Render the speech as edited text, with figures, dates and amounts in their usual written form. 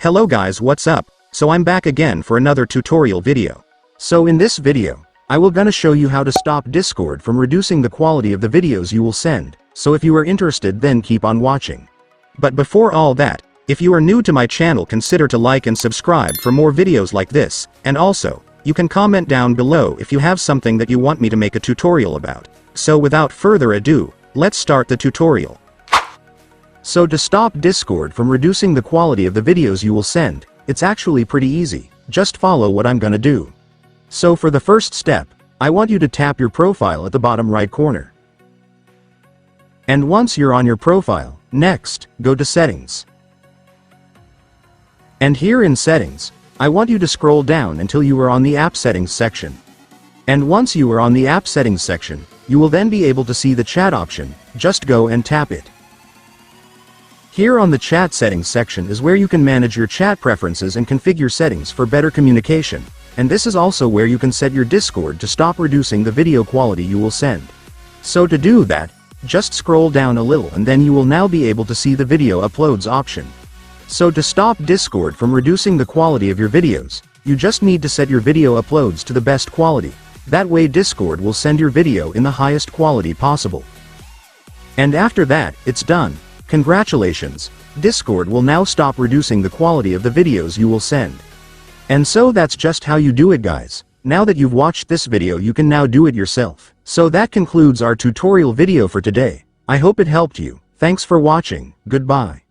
Hello guys, what's up? So I'm back again for another tutorial video. So in this video, I will gonna show you how to stop Discord from reducing the quality of the videos you will send. So if you are interested, then keep on watching. But before all that, if you are new to my channel, consider to like and subscribe for more videos like this, and also, you can comment down below if you have something that you want me to make a tutorial about. So without further ado, let's start the tutorial. So to stop Discord from reducing the quality of the videos you will send, it's actually pretty easy. Just follow what I'm gonna do. So for the first step, I want you to tap your profile at the bottom right corner. And once you're on your profile, next, go to Settings. And here in Settings, I want you to scroll down until you are on the App Settings section. And once you are on the App Settings section, you will then be able to see the chat option. Just go and tap it. Here on the chat settings section is where you can manage your chat preferences and configure settings for better communication, and this is also where you can set your Discord to stop reducing the video quality you will send. So to do that, just scroll down a little and then you will now be able to see the video uploads option. So to stop Discord from reducing the quality of your videos, you just need to set your video uploads to the best quality. That way Discord will send your video in the highest quality possible. And after that, it's done. Congratulations, Discord will now stop reducing the quality of the videos you will send. And so that's just how you do it, guys. Now that you've watched this video, you can now do it yourself. So that concludes our tutorial video for today. I hope it helped you. Thanks for watching. Goodbye.